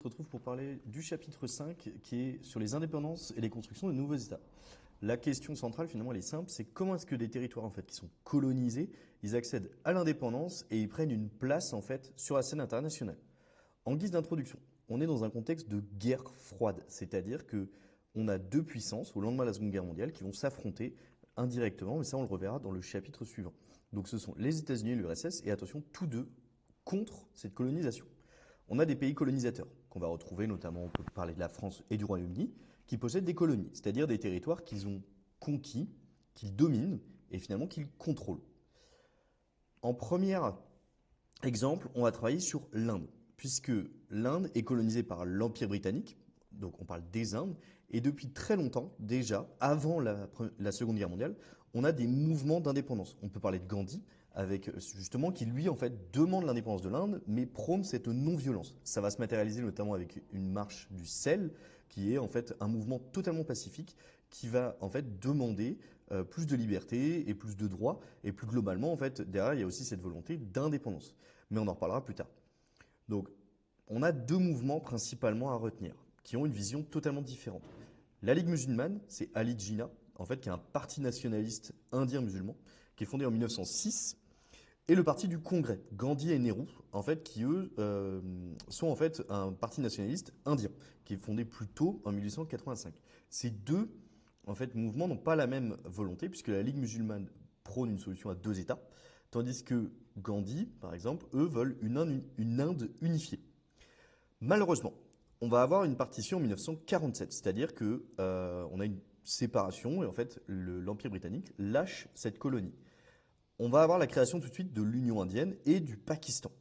retrouve pour parler du chapitre 5 qui est sur les indépendances et les constructions de nouveaux États. La question centrale finalement elle est simple, c'est comment est-ce que des territoires en fait qui sont colonisés, ils accèdent à l'indépendance et ils prennent une place en fait sur la scène internationale. En guise d'introduction, on est dans un contexte de guerre froide, c'est-à-dire que on a deux puissances au lendemain de la Seconde Guerre mondiale qui vont s'affronter indirectement, mais ça on le reverra dans le chapitre suivant. Donc ce sont les États-Unis et l'URSS et attention tous deux contre cette colonisation. On a des pays colonisateurs qu'on va retrouver, notamment on peut parler de la France et du Royaume-Uni, qui possèdent des colonies, c'est-à-dire des territoires qu'ils ont conquis, qu'ils dominent et finalement qu'ils contrôlent. En premier exemple, on va travailler sur l'Inde, puisque l'Inde est colonisée par l'Empire britannique, donc on parle des Indes, et depuis très longtemps, déjà, avant la Seconde Guerre mondiale, on a des mouvements d'indépendance. On peut parler de Gandhi, avec justement qui lui en fait demande l'indépendance de l'Inde, mais prône cette non-violence. Ça va se matérialiser notamment avec une marche du sel, qui est en fait un mouvement totalement pacifique, qui va en fait demander plus de liberté et plus de droits, et plus globalement en fait derrière il y a aussi cette volonté d'indépendance. Mais on en reparlera plus tard. Donc on a deux mouvements principalement à retenir, qui ont une vision totalement différente. La Ligue musulmane, c'est Ali Jinnah, en fait, qui est un parti nationaliste indien musulman, qui est fondé en 1906, et le parti du Congrès, Gandhi et Nehru, en fait, qui eux sont en fait un parti nationaliste indien, qui est fondé plus tôt en 1885. Ces deux en fait, mouvements n'ont pas la même volonté, puisque la Ligue musulmane prône une solution à deux États, tandis que Gandhi, par exemple, eux veulent une Inde unifiée. Malheureusement, on va avoir une partition en 1947, c'est-à-dire que on a une séparation et en fait l'Empire britannique lâche cette colonie. On va avoir la création tout de suite de l'Union indienne et du Pakistan.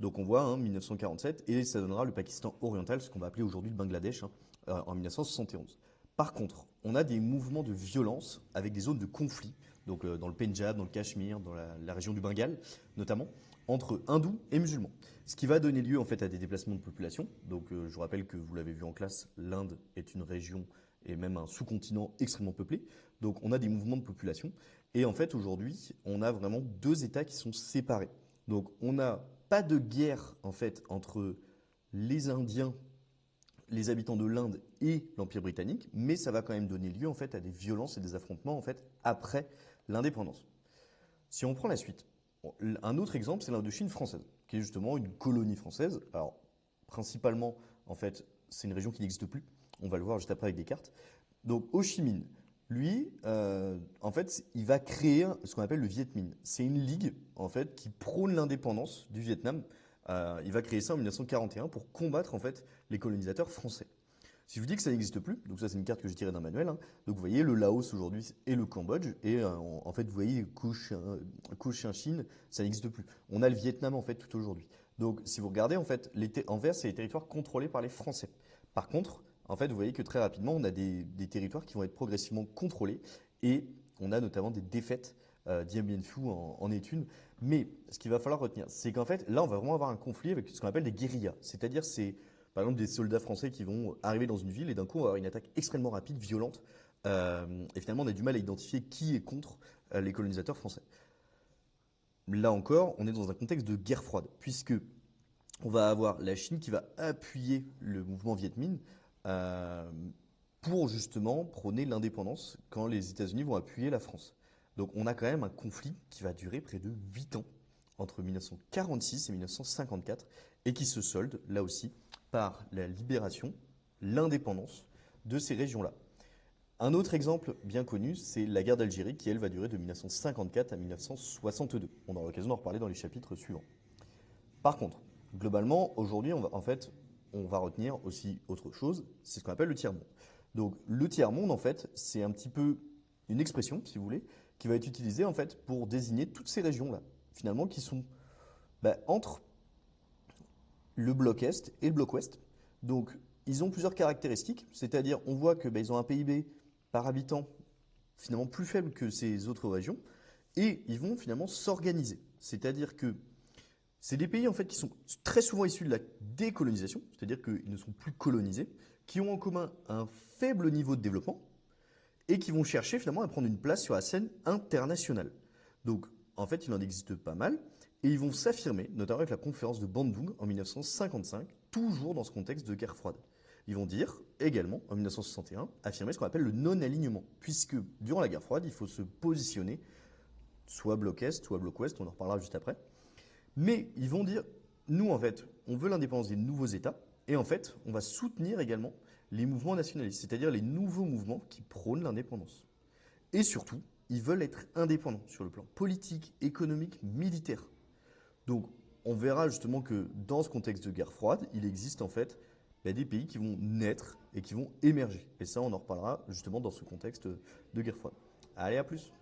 Donc on voit 1947 et ça donnera le Pakistan oriental, ce qu'on va appeler aujourd'hui le Bangladesh, en 1971. Par contre, on a des mouvements de violence avec des zones de conflit, donc dans le Pendjab, dans le Cachemire, dans la région du Bengale notamment, entre hindous et musulmans. Ce qui va donner lieu en fait à des déplacements de population. Donc je vous rappelle que vous l'avez vu en classe, l'Inde est une région et même un sous-continent extrêmement peuplé. Donc on a des mouvements de population. Et en fait aujourd'hui, on a vraiment deux États qui sont séparés. Donc on n'a pas de guerre en fait entre les Indiens, les habitants de l'Inde et l'Empire britannique, mais ça va quand même donner lieu en fait à des violences et des affrontements en fait après l'indépendance. Si on prend la suite, un autre exemple, c'est l'Indochine française, qui est justement une colonie française. Alors, principalement, en fait, c'est une région qui n'existe plus. On va le voir juste après avec des cartes. Donc, Ho Chi Minh, lui, en fait, il va créer ce qu'on appelle le Viet Minh. C'est une ligue, en fait, qui prône l'indépendance du Vietnam. Il va créer ça en 1941 pour combattre, en fait, les colonisateurs français. Si je vous dis que ça n'existe plus, donc ça c'est une carte que j'ai tirée d'un manuel, donc vous voyez le Laos aujourd'hui et le Cambodge, et en fait vous voyez Cochinchine, ça n'existe plus. On a le Vietnam en fait tout aujourd'hui. Donc si vous regardez en fait, en vert c'est les territoires contrôlés par les Français. Par contre, en fait vous voyez que très rapidement on a des territoires qui vont être progressivement contrôlés, et on a notamment des défaites. Dien Bien Phu en est une. Mais ce qu'il va falloir retenir, c'est qu'en fait là on va vraiment avoir un conflit avec ce qu'on appelle des guérillas, c'est-à-dire c'est par exemple des soldats français qui vont arriver dans une ville et d'un coup on va avoir une attaque extrêmement rapide, violente, et finalement on a du mal à identifier qui est contre les colonisateurs français. Là encore, on est dans un contexte de guerre froide, puisque on va avoir la Chine qui va appuyer le mouvement Viet Minh euh, pour justement prôner l'indépendance quand les États-Unis vont appuyer la France. Donc on a quand même un conflit qui va durer près de 8 ans, entre 1946 et 1954, et qui se solde, là aussi, par la libération, l'indépendance de ces régions-là. Un autre exemple bien connu, c'est la guerre d'Algérie, qui elle va durer de 1954 à 1962. On aura l'occasion d'en reparler dans les chapitres suivants. Par contre, globalement, aujourd'hui, on va retenir aussi autre chose, c'est ce qu'on appelle le tiers-monde. Donc, le tiers-monde, en fait, c'est un petit peu une expression, si vous voulez, qui va être utilisée, en fait, pour désigner toutes ces régions-là, finalement, qui sont entre le bloc Est et le bloc Ouest. Donc, ils ont plusieurs caractéristiques, c'est-à-dire, on voit que ils ont un PIB par habitant finalement plus faible que ces autres régions, et ils vont finalement s'organiser. C'est-à-dire que c'est des pays en fait qui sont très souvent issus de la décolonisation, c'est-à-dire qu'ils ne sont plus colonisés, qui ont en commun un faible niveau de développement et qui vont chercher finalement à prendre une place sur la scène internationale. Donc en fait, il en existe pas mal Et ils vont s'affirmer, notamment avec la conférence de Bandung en 1955, toujours dans ce contexte de guerre froide. Ils vont dire également, en 1961, affirmer ce qu'on appelle le non-alignement, puisque durant la guerre froide, il faut se positionner soit bloc Est, soit bloc Ouest, on en reparlera juste après. Mais ils vont dire, nous en fait, on veut l'indépendance des nouveaux États, et en fait, on va soutenir également les mouvements nationalistes, c'est-à-dire les nouveaux mouvements qui prônent l'indépendance. Et surtout, ils veulent être indépendants sur le plan politique, économique, militaire. Donc, on verra justement que dans ce contexte de guerre froide, il existe en fait des pays qui vont naître et qui vont émerger. Et ça, on en reparlera justement dans ce contexte de guerre froide. Allez, à plus!